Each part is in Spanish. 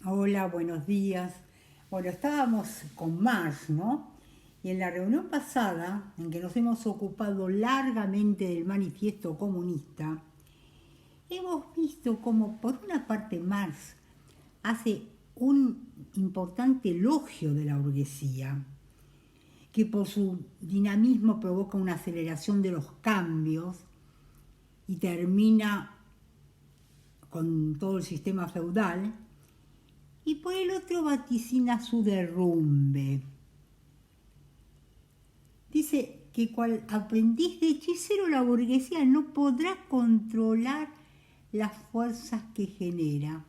Hola, buenos días. Bueno, estábamos con Marx, ¿no? Y en la reunión pasada, en que nos hemos ocupado largamente del manifiesto comunista, hemos visto cómo, por una parte, Marx hace un importante elogio de la burguesía, que por su dinamismo provoca una aceleración de los cambios y termina con todo el sistema feudal, y por el otro vaticina su derrumbe. Dice que cual aprendiz de hechicero la burguesía no podrá controlar las fuerzas que genera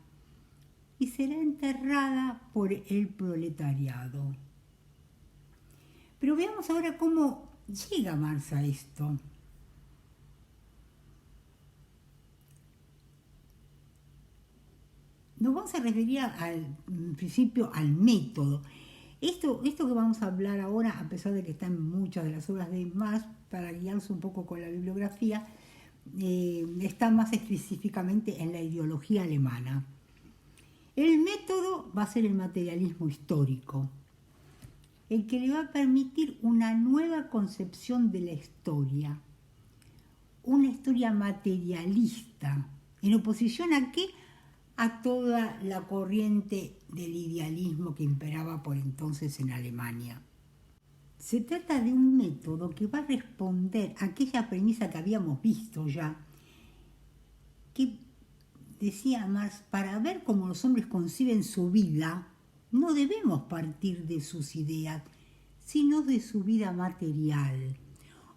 y será enterrada por el proletariado. Pero veamos ahora cómo llega Marx a esto. Nos vamos a referir en principio al método. Esto que vamos a hablar ahora, a pesar de que está en muchas de las obras de Marx, para guiarse un poco con la bibliografía, está más específicamente en la ideología alemana. El método va a ser el materialismo histórico, el que le va a permitir una nueva concepción de la historia, una historia materialista, en oposición a ¿qué? A toda la corriente del idealismo que imperaba por entonces en Alemania. Se trata de un método que va a responder a aquella premisa que habíamos visto ya, que decía Marx, para ver cómo los hombres conciben su vida, no debemos partir de sus ideas, sino de su vida material,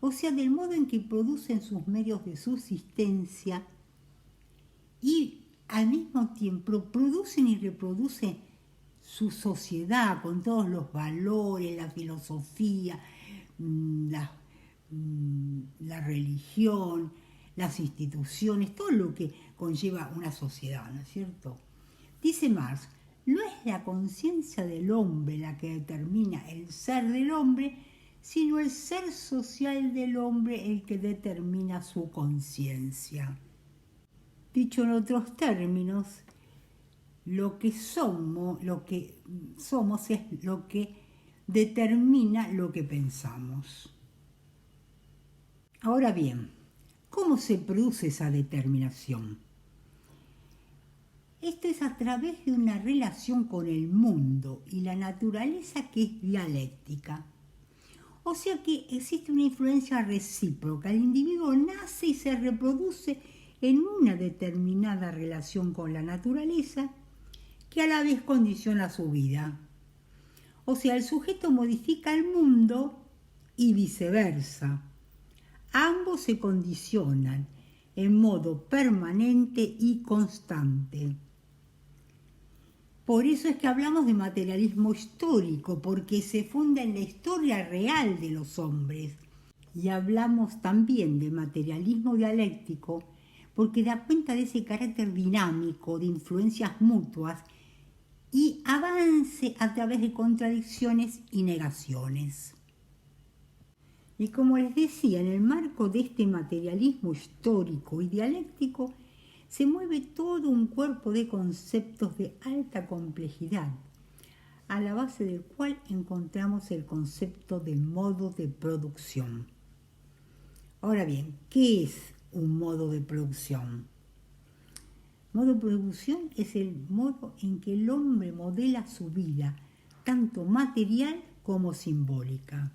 o sea, del modo en que producen sus medios de subsistencia y al mismo tiempo producen y reproducen su sociedad con todos los valores, la filosofía, la religión, las instituciones, todo lo que conlleva una sociedad, ¿no es cierto? Dice Marx, no es la conciencia del hombre la que determina el ser del hombre, sino el ser social del hombre el que determina su conciencia. Dicho en otros términos, lo que somos es lo que determina lo que pensamos. Ahora bien, ¿cómo se produce esa determinación? Esto es a través de una relación con el mundo y la naturaleza que es dialéctica. O sea que existe una influencia recíproca. El individuo nace y se reproduce en una determinada relación con la naturaleza que a la vez condiciona su vida. O sea, el sujeto modifica el mundo y viceversa. Ambos se condicionan en modo permanente y constante. Por eso es que hablamos de materialismo histórico, porque se funda en la historia real de los hombres. Y hablamos también de materialismo dialéctico, porque da cuenta de ese carácter dinámico de influencias mutuas y avance a través de contradicciones y negaciones. Y como les decía, en el marco de este materialismo histórico y dialéctico, se mueve todo un cuerpo de conceptos de alta complejidad, a la base del cual encontramos el concepto de modo de producción. Ahora bien, ¿qué es un modo de producción? Modo de producción es el modo en que el hombre modela su vida, tanto material como simbólica.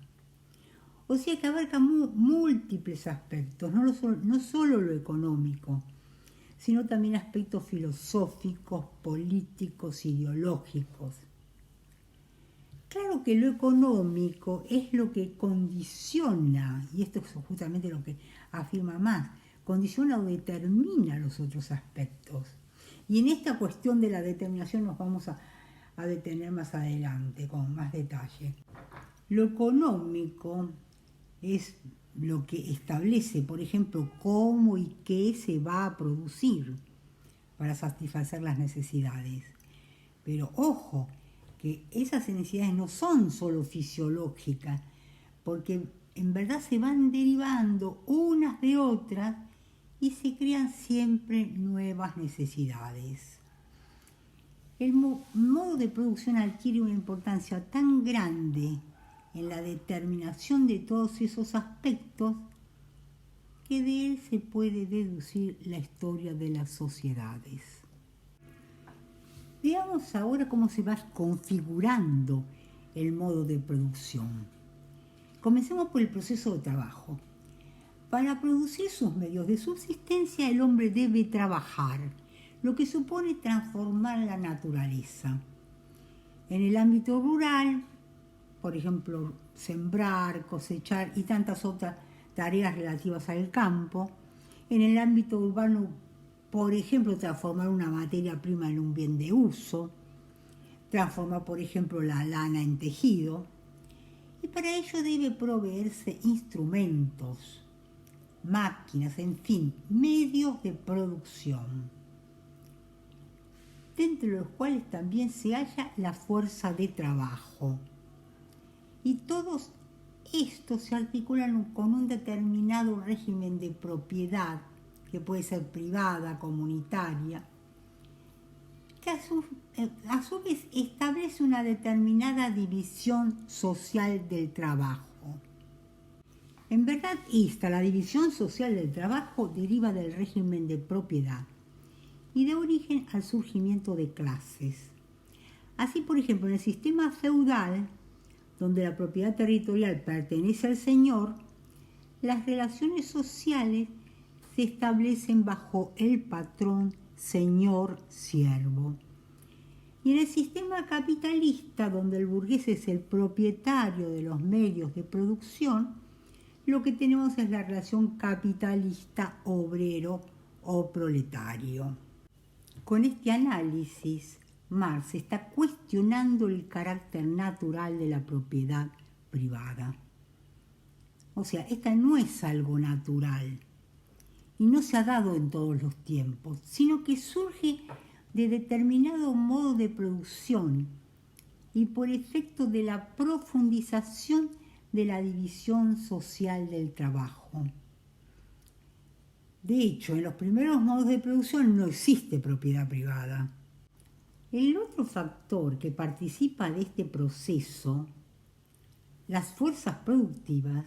O sea que abarca múltiples aspectos, no solo lo económico, sino también aspectos filosóficos, políticos, ideológicos. Claro que lo económico es lo que condiciona, y esto es justamente lo que afirma Marx, condiciona o determina los otros aspectos. Y en esta cuestión de la determinación nos vamos a detener más adelante con más detalle. Lo económico es lo que establece, por ejemplo, cómo y qué se va a producir para satisfacer las necesidades. Pero ojo, que esas necesidades no son solo fisiológicas, porque en verdad se van derivando unas de otras y se crean siempre nuevas necesidades. el modo de producción adquiere una importancia tan grande en la determinación de todos esos aspectos que de él se puede deducir la historia de las sociedades. Veamos ahora cómo se va configurando el modo de producción. Comencemos por el proceso de trabajo. Para producir sus medios de subsistencia, el hombre debe trabajar, lo que supone transformar la naturaleza. En el ámbito rural, por ejemplo, sembrar, cosechar y tantas otras tareas relativas al campo. En el ámbito urbano, por ejemplo, transformar una materia prima en un bien de uso, transformar, por ejemplo, la lana en tejido. Y para ello debe proveerse instrumentos, máquinas, en fin, medios de producción, dentro de los cuales también se halla la fuerza de trabajo. Y todos estos se articulan con un determinado régimen de propiedad, que puede ser privada, comunitaria, que a su vez establece una determinada división social del trabajo. En verdad, la división social del trabajo deriva del régimen de propiedad y de origen al surgimiento de clases. Así, por ejemplo, en el sistema feudal, donde la propiedad territorial pertenece al señor, las relaciones sociales se establecen bajo el patrón señor-siervo. Y en el sistema capitalista, donde el burgués es el propietario de los medios de producción, lo que tenemos es la relación capitalista-obrero o proletario. Con este análisis, Marx está cuestionando el carácter natural de la propiedad privada. O sea, esta no es algo natural y no se ha dado en todos los tiempos, sino que surge de determinado modo de producción y por efecto de la profundización de la división social del trabajo. De hecho, en los primeros modos de producción no existe propiedad privada. El otro factor que participa de este proceso, las fuerzas productivas,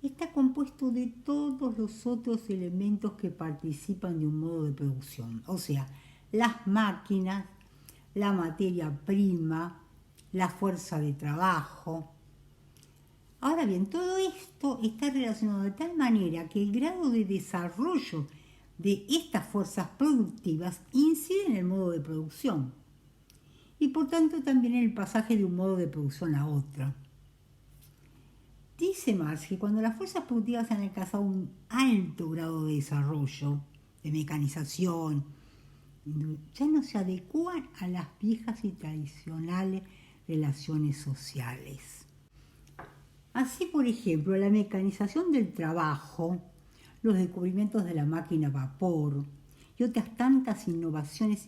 está compuesto de todos los otros elementos que participan de un modo de producción, o sea, las máquinas, la materia prima, la fuerza de trabajo. Ahora bien, todo esto está relacionado de tal manera que el grado de desarrollo de estas fuerzas productivas incide en el modo de producción y por tanto también en el pasaje de un modo de producción a otro. Dice Marx que cuando las fuerzas productivas han alcanzado un alto grado de desarrollo, de mecanización, ya no se adecúan a las viejas y tradicionales relaciones sociales. Así, por ejemplo, la mecanización del trabajo, los descubrimientos de la máquina a vapor y otras tantas innovaciones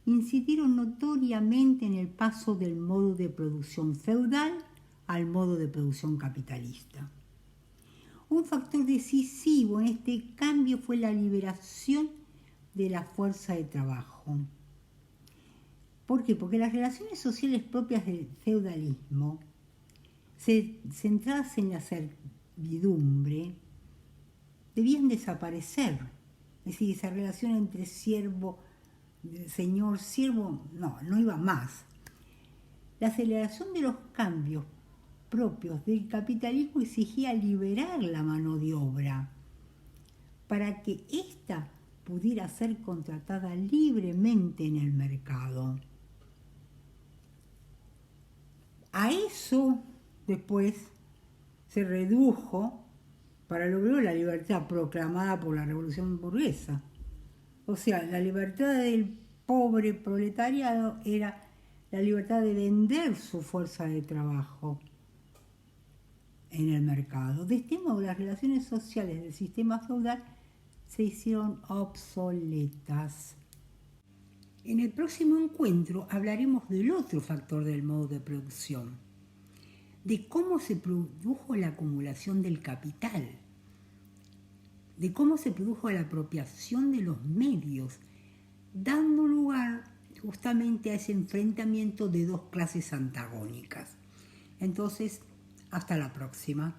incidieron notoriamente en el paso del modo de producción feudal al modo de producción capitalista. Un factor decisivo en este cambio fue la liberación de la fuerza de trabajo. ¿Por qué? Porque las relaciones sociales propias del feudalismo, centradas en la servidumbre, debían desaparecer. Es decir, esa relación entre siervo, señor, siervo, no iba más. La aceleración de los cambios propios del capitalismo exigía liberar la mano de obra para que ésta pudiera ser contratada libremente en el mercado. A eso después se redujo para lograr la libertad proclamada por la Revolución Burguesa. O sea, la libertad del pobre proletariado era la libertad de vender su fuerza de trabajo en el mercado. De este modo, las relaciones sociales del sistema feudal se hicieron obsoletas. En el próximo encuentro hablaremos del otro factor del modo de producción, de cómo se produjo la acumulación del capital, de cómo se produjo la apropiación de los medios, dando lugar justamente a ese enfrentamiento de dos clases antagónicas. Entonces, hasta la próxima.